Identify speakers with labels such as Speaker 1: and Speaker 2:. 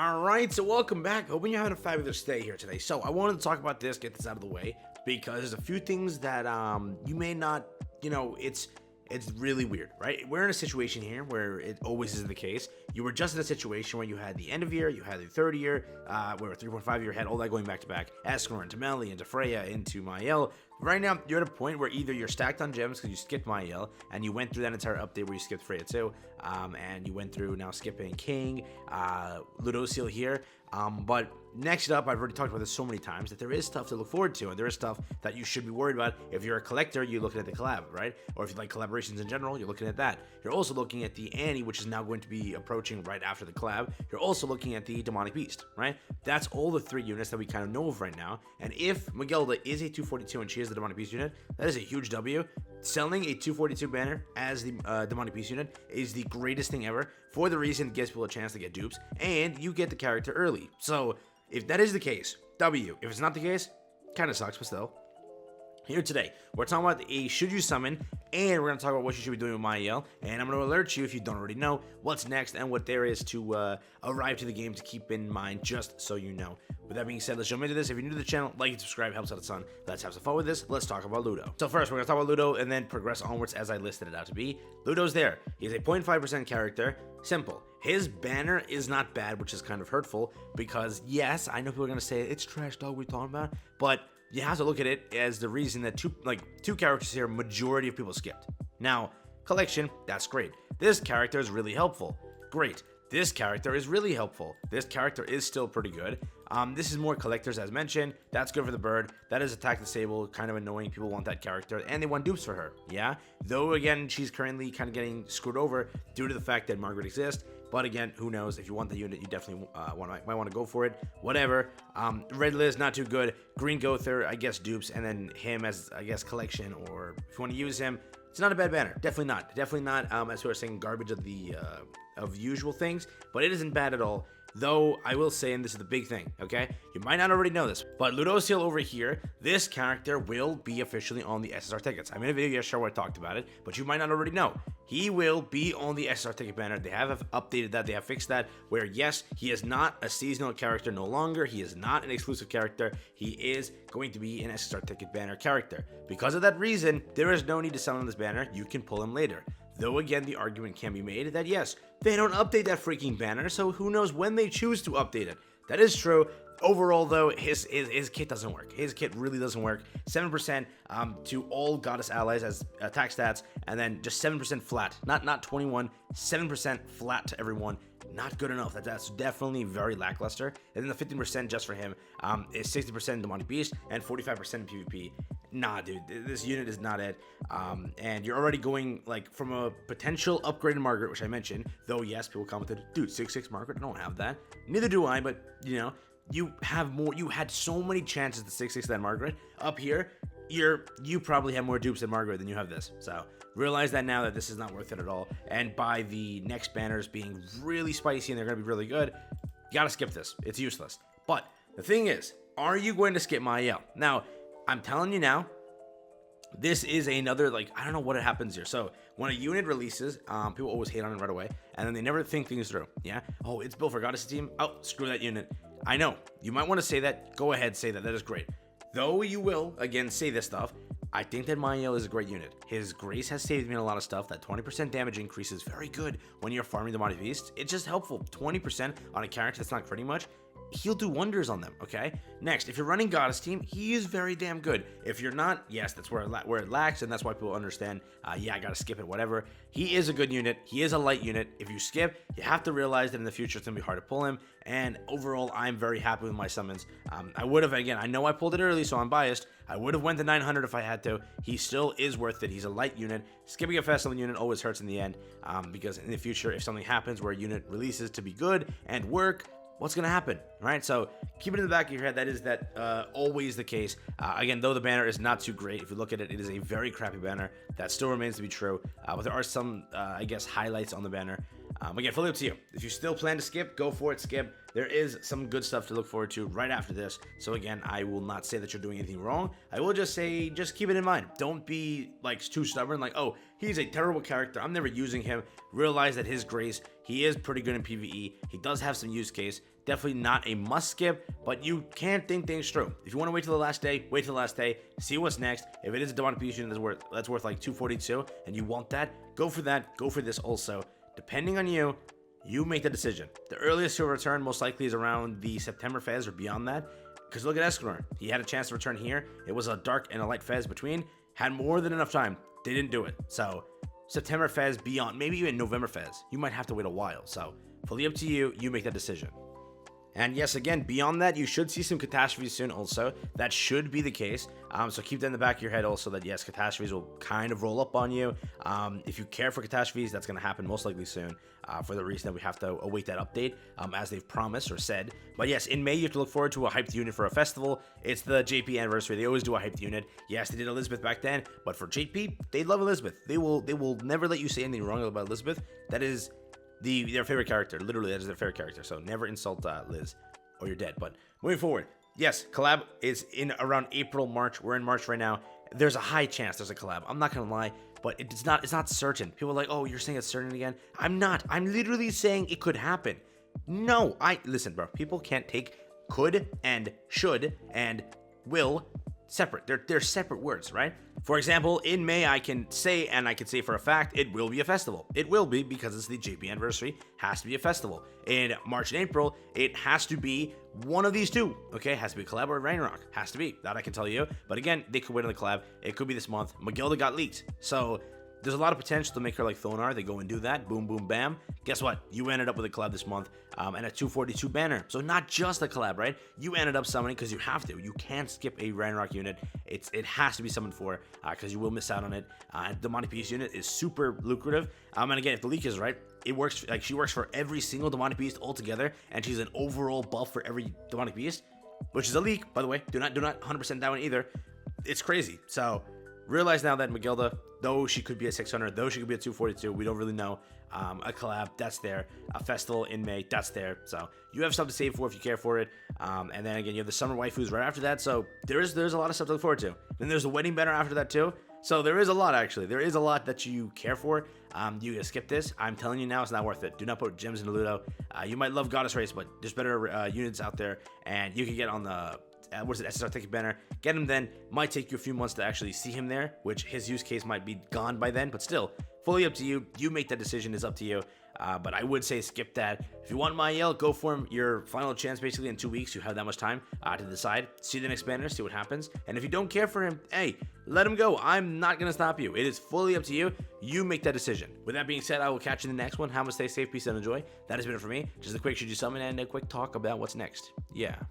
Speaker 1: Alright, so welcome back. Hoping you're having a fabulous day here today. So I wanted to talk about this, get this out of the way, because there's a few things that you may not, it's really weird, right? We're in a situation here where it always is the case. You were just in a situation where you had the end of year, you had the third year, where 3.5 year had all that going back to back. Escanor into Mael, into Freya, into Mael. Right now, you're at a point where either you're stacked on gems because you skipped Mael, and you went through that entire update where you skipped Freya too, and you went through now skipping King, Ludociel here. But next up, I've already talked about this so many times that there is stuff to look forward to, and there is stuff that you should be worried about. If you're a collector, you're looking at the collab, right? Or if you like collaborations in general, you're looking at that. You're also looking at the Annie, which is now going to be approaching right after the collab. You're also looking at the Demonic Beast, right? That's all the three units that we kind of know of right now. And if Magelda is a 242 and she is the Demonic Beast unit, that is a huge W. Selling a 242 banner as the Demonic Beast unit is the greatest thing ever, for the reason it gives people a chance to get dupes, and you get the character early. So if that is the case, W. If it's not the case, kind of sucks, but still. Here today, we're talking about a should you summon, and we're going to talk about what you should be doing with Mael, and I'm going to alert you, if you don't already know, what's next and what there is to arrive to the game to keep in mind, just so you know. With that being said, let's jump into this. If you're new to the channel, like and subscribe, helps out a ton. Let's have some fun with this. Let's talk about Ludo. So first, we're going to talk about Ludo and then progress onwards as I listed it out to be. Ludo's there. He's a 0.5% character. Simple. His banner is not bad, which is kind of hurtful, because yes, I know people are going to say, it's trash dog we're talking about, but you have to look at it as the reason that two characters here, majority of people skipped. Now, collection, that's great. This character is really helpful. Great. This character is really helpful. This character is still pretty good. This is more collectors, as mentioned. That's good for the bird. That is attack disable, kind of annoying. People want that character, and they want dupes for her. Yeah. Though again, she's currently kind of getting screwed over due to the fact that Margaret exists. But again, who knows? If you want the unit, you definitely might want to go for it. Whatever. Red Liz, not too good. Green Gother, I guess dupes, and then him as, I guess, collection, or if you want to use him, it's not a bad banner. Definitely not. Definitely not. As we were saying, garbage of the usual things, but it isn't bad at all. Though I will say, and this is the big thing, okay? You might not already know this, but Ludociel over here, this character will be officially on the SSR tickets. I made a video yesterday where I talked about it, but you might not already know. He will be on the SSR ticket banner. They have updated that. They have fixed that, where yes, he is not a seasonal character no longer. He is not an exclusive character. He is going to be an SSR ticket banner character. Because of that reason, there is no need to sell him this banner. You can pull him later. Though again, the argument can be made that yes, they don't update that freaking banner, so who knows when they choose to update it. That is true. Overall, though, his kit doesn't work. His kit really doesn't work. 7% to all goddess allies as attack stats, and then just 7% flat. Not 21, 7% flat to everyone. Not good enough. That's definitely very lackluster. And then the 15% just for him is 60% Demonic Beast and 45% in PvP. Nah, dude, this unit is not it. And you're already going like from a potential upgrade in Margaret, which I mentioned. Though yes, people commented, dude, 6/6 Margaret. I don't have that. Neither do I. But you know, you have more. You had so many chances to 6/6 than Margaret. Up here, you probably have more dupes than Margaret than you have this. So realize that now that this is not worth it at all. And by the next banners being really spicy and they're going to be really good, you got to skip this. It's useless. But the thing is, are you going to skip Mael? Now, I'm telling you now, this is another, like, I don't know what happens here. So when a unit releases, people always hate on it right away, and then they never think things through. Yeah? Oh, it's built for Goddess team. Oh, screw that unit. I know. You might want to say that. Go ahead, say that. That is great. Though you will, again, say this stuff, I think that Mael is a great unit. His Grace has saved me in a lot of stuff. That 20% damage increase is very good when you're farming the Demonic Beast. It's just helpful. 20% on a character that's not pretty much. He'll do wonders on them, okay? Next, if you're running Goddess team, he is very damn good. If you're not, yes, that's where it lacks, and that's why people understand, yeah, I gotta skip it, whatever. He is a good unit. He is a light unit. If you skip, you have to realize that in the future it's gonna be hard to pull him, and overall, I'm very happy with my summons. I would have, again, I know I pulled it early, so I'm biased. I would have went to 900 if I had to. He still is worth it. He's a light unit. Skipping a festival unit always hurts in the end, because in the future, if something happens where a unit releases to be good and work, what's going to happen, right? So keep it in the back of your head. That is always the case. Again, though the banner is not too great, if you look at it, it is a very crappy banner. That still remains to be true. But there are some, I guess, highlights on the banner. Again, fully up to you. If you still plan to skip, go for it, skip. There is some good stuff to look forward to right after this. So again, I will not say that you're doing anything wrong. I will just say, just keep it in mind. Don't be like too stubborn, like, oh, he's a terrible character, I'm never using him. Realize that his grace, he is pretty good in PvE. He does have some use case. Definitely not a must skip, but you can think things through. If you want to wait till the last day, wait till the last day, see what's next. If it is a demonic beast unit that's worth like 242 and you want that, go for that. Go for this also. Depending on you, you make the decision. The earliest he'll return most likely is around the September Fez or beyond that. Because look at Escanor. He had a chance to return here. It was a dark and a light Fez between. Had more than enough time. They didn't do it. So September Fez, beyond, maybe even November Fez. You might have to wait a while. So fully up to you. You make that decision. And yes, again, beyond that, you should see some catastrophes soon also. That should be the case. So keep that in the back of your head also that, yes, catastrophes will kind of roll up on you. If you care for catastrophes, that's going to happen most likely soon for the reason that we have to await that update as they've promised or said. But yes, in May, you have to look forward to a hyped unit for a festival. It's the JP anniversary. They always do a hyped unit. Yes, they did Elizabeth back then, but for JP, they love Elizabeth. They will never let you say anything wrong about Elizabeth. That is their favorite character. Literally, that is their favorite character. So never insult Liz or you're dead. But moving forward, yes, collab is in around April, March. We're in March right now. There's a high chance there's a collab. I'm not gonna lie, but it's not certain. People are like, oh, you're saying it's certain again. I'm not. I'm literally saying it could happen. No, listen, bro. People can't take could and should and will separate. They're separate words, right? For example, in May, I can say for a fact, it will be a festival. It will be because it's the JP anniversary, has to be a festival. In March and April, it has to be one of these two, okay? It has to be a collab or Ragnarok. Has to be. That I can tell you. But again, they could wait on the collab. It could be this month. Magilda got leaked. So there's a lot of potential to make her like Thonar. They go and do that. Boom, boom, bam. Guess what? You ended up with a collab this month and a 242 banner. So not just a collab, right? You ended up summoning because you have to. You can't skip a Ragnarok unit. It has to be summoned for because you will miss out on it. The Demonic Beast unit is super lucrative. And again, if the leak is right, it works. Like she works for every single Demonic Beast altogether, and she's an overall buff for every Demonic Beast, which is a leak, by the way. Do not 100% that one either. It's crazy. So realize now that Magilda, though she could be a 600, though she could be a 242, we don't really know. A collab, that's there. A festival in May, that's there. So you have stuff to save for if you care for it. And then again, you have the summer waifus right after that. So there's a lot of stuff to look forward to. Then there's the wedding banner after that too. So there is a lot, actually. There is a lot that you care for. You can skip this. I'm telling you now, it's not worth it. Do not put gems into Ludo. You might love Goddess Race, but there's better units out there. And you can get on the SSR Ticket banner. Get him then. Might take you a few months to actually see him there, which his use case might be gone by then, but still, fully up to you. You make that decision, is up to you. But I would say skip that. If you want Mael, go for him. Your final chance basically in 2 weeks. You have that much time to decide. See the next banner, see what happens. And if you don't care for him, hey, let him go. I'm not going to stop you. It is fully up to you. You make that decision. With that being said, I will catch you in the next one. Have a stay safe, peace, and enjoy. That has been it for me. Just a quick should you summon and a quick talk about what's next. Yeah.